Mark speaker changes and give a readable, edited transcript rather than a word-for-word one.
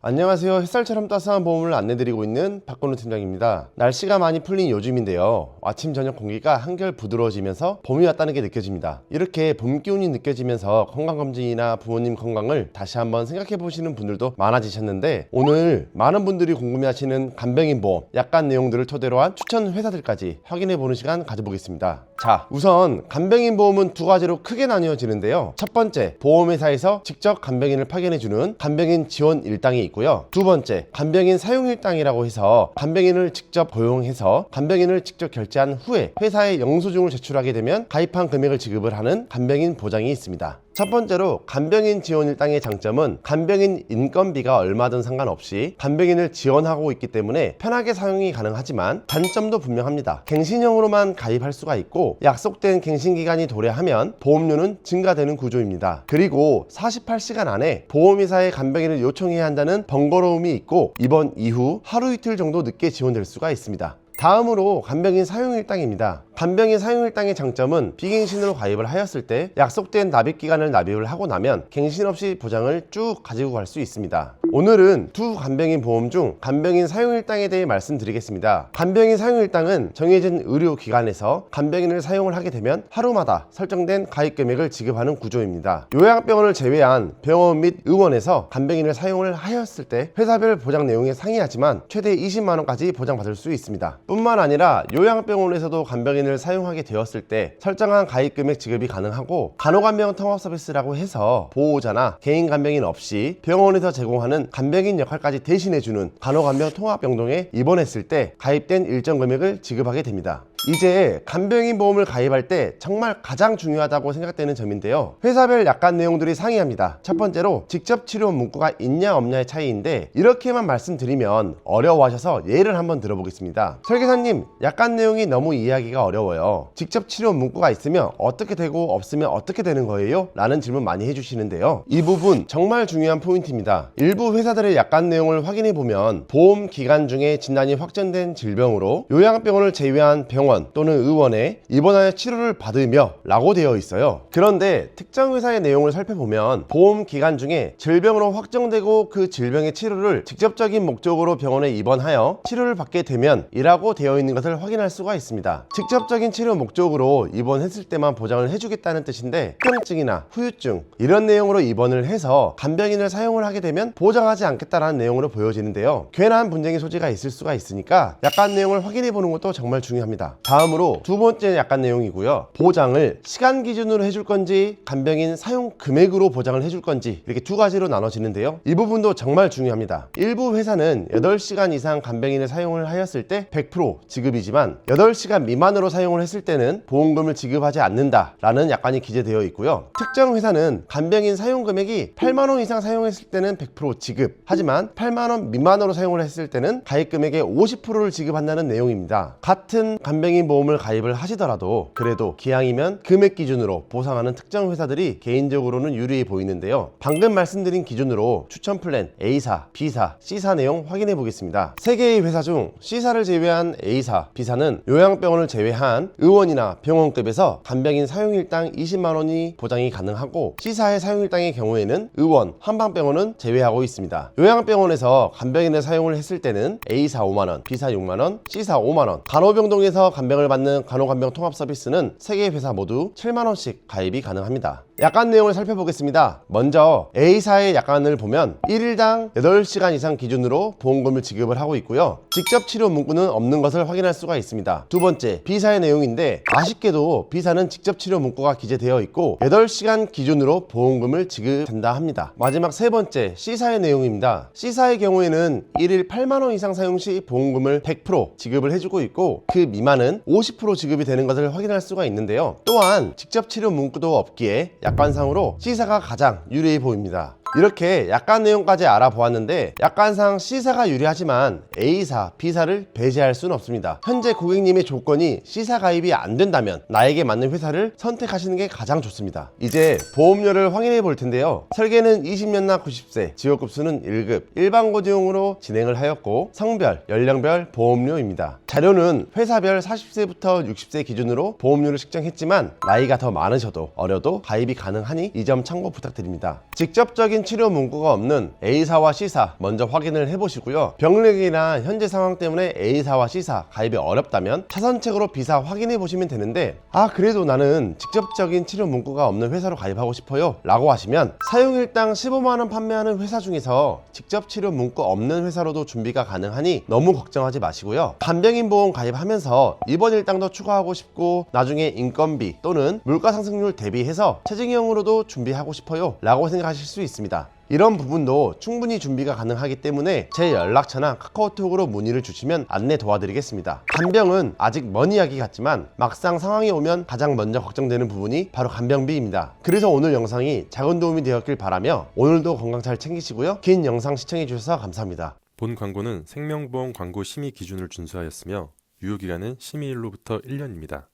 Speaker 1: 안녕하세요. 햇살처럼 따스한 보험을 안내드리고 있는 박건우 팀장입니다. 날씨가 많이 풀린 요즘인데요. 아침 저녁 공기가 한결 부드러워지면서 봄이 왔다는 게 느껴집니다. 이렇게 봄 기운이 느껴지면서 건강검진이나 부모님 건강을 다시 한번 생각해 보시는 분들도 많아지셨는데, 오늘 많은 분들이 궁금해하시는 간병인 보험 약관 내용들을 토대로 한 추천 회사들까지 확인해 보는 시간 가져보겠습니다. 자, 우선 간병인 보험은 두 가지로 크게 나뉘어지는데요. 첫 번째, 보험회사에서 직접 간병인을 파견해주는 간병인 지원 일당이 있고요. 두 번째, 간병인 사용 일당이라고 해서 간병인을 직접 고용해서 간병인을 직접 결제한 후에 회사에 영수증을 제출하게 되면 가입한 금액을 지급을 하는 간병인 보장이 있습니다. 첫 번째로 간병인 지원 일당의 장점은 간병인 인건비가 얼마든 상관없이 간병인을 지원하고 있기 때문에 편하게 사용이 가능하지만 단점도 분명합니다. 갱신형으로만 가입할 수가 있고 약속된 갱신 기간이 도래하면 보험료는 증가되는 구조입니다. 그리고 48시간 안에 보험회사에 간병인을 요청해야 한다는 번거로움이 있고 입원 이후 하루 이틀 정도 늦게 지원될 수가 있습니다. 다음으로 간병인 사용일당입니다. 간병인 사용일당의 장점은 비갱신으로 가입을 하였을 때 약속된 납입기간을 납입을 하고 나면 갱신 없이 보장을 쭉 가지고 갈 수 있습니다. 오늘은 두 간병인 보험 중 간병인 사용일당에 대해 말씀드리겠습니다. 간병인 사용일당은 정해진 의료기관에서 간병인을 사용을 하게 되면 하루마다 설정된 가입금액을 지급하는 구조입니다. 요양병원을 제외한 병원 및 의원에서 간병인을 사용을 하였을 때 회사별 보장 내용에 상이하지만 최대 20만원까지 보장받을 수 있습니다. 뿐만 아니라 요양병원에서도 간병인을 사용하게 되었을 때 설정한 가입금액 지급이 가능하고 간호간병 통합 서비스라고 해서 보호자나 개인 간병인 없이 병원에서 제공하는 간병인 역할까지 대신해주는 간호간병 통합병동에 입원했을 때 가입된 일정 금액을 지급하게 됩니다. 이제 간병인 보험을 가입할 때 정말 가장 중요하다고 생각되는 점인데요. 회사별 약관 내용들이 상이합니다. 첫 번째로 직접 치료 문구가 있냐 없냐의 차이인데, 이렇게만 말씀드리면 어려워하셔서 예를 한번 들어보겠습니다. 설계사님, 약관 내용이 너무 이해하기가 어려워요. 직접 치료 문구가 있으면 어떻게 되고 없으면 어떻게 되는 거예요? 라는 질문 많이 해주시는데요. 이 부분 정말 중요한 포인트입니다. 일부 회사들의 약관 내용을 확인해보면 보험 기간 중에 진단이 확정된 질병으로 요양병원을 제외한 병원 또는 의원에 입원하여 치료를 받으며 라고 되어 있어요. 그런데 특정 회사의 내용을 살펴보면 보험 기간 중에 질병으로 확정되고 그 질병의 치료를 직접적인 목적으로 병원에 입원하여 치료를 받게 되면 이라고 되어 있는 것을 확인할 수가 있습니다. 직접적인 치료 목적으로 입원했을 때만 보장을 해주겠다는 뜻인데, 합병증이나 후유증 이런 내용으로 입원을 해서 간병인을 사용을 하게 되면 보장하지 않겠다라는 내용으로 보여지는데요. 괜한 분쟁의 소지가 있을 수가 있으니까 약관 내용을 확인해 보는 것도 정말 중요합니다. 다음으로 두 번째 약관 내용이고요. 보장을 시간 기준으로 해줄 건지 간병인 사용 금액으로 보장을 해줄 건지 이렇게 두 가지로 나눠지는데요. 이 부분도 정말 중요합니다. 일부 회사는 8시간 이상 간병인을 사용을 하였을 때 100% 지급이지만 8시간 미만으로 사용을 했을 때는 보험금을 지급하지 않는다 라는 약관이 기재되어 있고요. 특정 회사는 간병인 사용 금액이 8만원 이상 사용했을 때는 100% 지급, 하지만 8만원 미만으로 사용을 했을 때는 가입 금액의 50%를 지급한다는 내용입니다. 같은 간병인 보험을 가입을 하시더라도 그래도 기왕이면 금액 기준으로 보상하는 특정 회사들이 개인적으로는 유리해 보이는데요. 방금 말씀드린 기준으로 추천 플랜 A사, B사, C사 내용 확인해 보겠습니다. 3개의 회사 중 C사를 제외한 A사, B사는 요양병원을 제외한 의원이나 병원급에서 간병인 사용일당 20만원이 보장이 가능하고, C사의 사용일당의 경우에는 의원, 한방병원은 제외하고 있습니다. 요양병원에서 간병인을 사용을 했을 때는 A사 5만원, B사 6만원, C사 5만원, 간호병동에서 간병을 받는 간호간병 통합 서비스는 3개의 회사 모두 7만원씩 가입이 가능합니다. 약관 내용을 살펴보겠습니다. 먼저 A사의 약관을 보면 1일당 8시간 이상 기준으로 보험금을 지급을 하고 있고요. 직접 치료 문구는 없는 것을 확인할 수가 있습니다. 두 번째, B사의 내용인데 아쉽게도 B사는 직접 치료 문구가 기재되어 있고 8시간 기준으로 보험금을 지급된다 합니다. 마지막 세 번째, C사의 내용입니다. C사의 경우에는 1일 8만원 이상 사용 시 보험금을 100% 지급을 해주고 있고 그 미만은 50% 지급이 되는 것을 확인할 수가 있는데요. 또한 직접 치료 문구도 없기에 약관상으로 C사가 가장 유리해 보입니다. 이렇게 약관 내용까지 알아보았는데 약관상 C사가 유리하지만 A사, B사를 배제할 수는 없습니다. 현재 고객님의 조건이 C사 가입이 안 된다면 나에게 맞는 회사를 선택하시는 게 가장 좋습니다. 이제 보험료를 확인해 볼 텐데요. 설계는 20년나 90세, 지역급수는 1급, 일반고지용으로 진행을 하였고 성별, 연령별 보험료입니다. 자료는 회사별 40세부터 60세 기준으로 보험료를 측정했지만 나이가 더 많으셔도 어려도 가입이 가능하니 이 점 참고 부탁드립니다. 직접적인 치료 문구가 없는 A사와 C사 먼저 확인을 해보시고요. 병력이나 현재 상황 때문에 A사와 C사 가입이 어렵다면 차선책으로 B사 확인해 보시면 되는데, 그래도 나는 직접적인 치료 문구가 없는 회사로 가입하고 싶어요 라고 하시면 사용일당 15만원 판매하는 회사 중에서 직접 치료 문구 없는 회사로도 준비가 가능하니 너무 걱정하지 마시고요. 간병인보험 가입하면서 입원일당도 추가하고 싶고 나중에 인건비 또는 물가 상승률 대비해서 체증형으로도 준비하고 싶어요 라고 생각하실 수 있습니다. 이런 부분도 충분히 준비가 가능하기 때문에 제 연락처나 카카오톡으로 문의를 주시면 안내 도와드리겠습니다. 간병은 아직 먼 이야기 같지만 막상 상황이 오면 가장 먼저 걱정되는 부분이 바로 간병비입니다. 그래서 오늘 영상이 작은 도움이 되었길 바라며 오늘도 건강 잘 챙기시고요. 긴 영상 시청해 주셔서 감사합니다.
Speaker 2: 본 광고는 생명보험 광고 심의 기준을 준수하였으며 유효기간은 심의일로부터 1년입니다.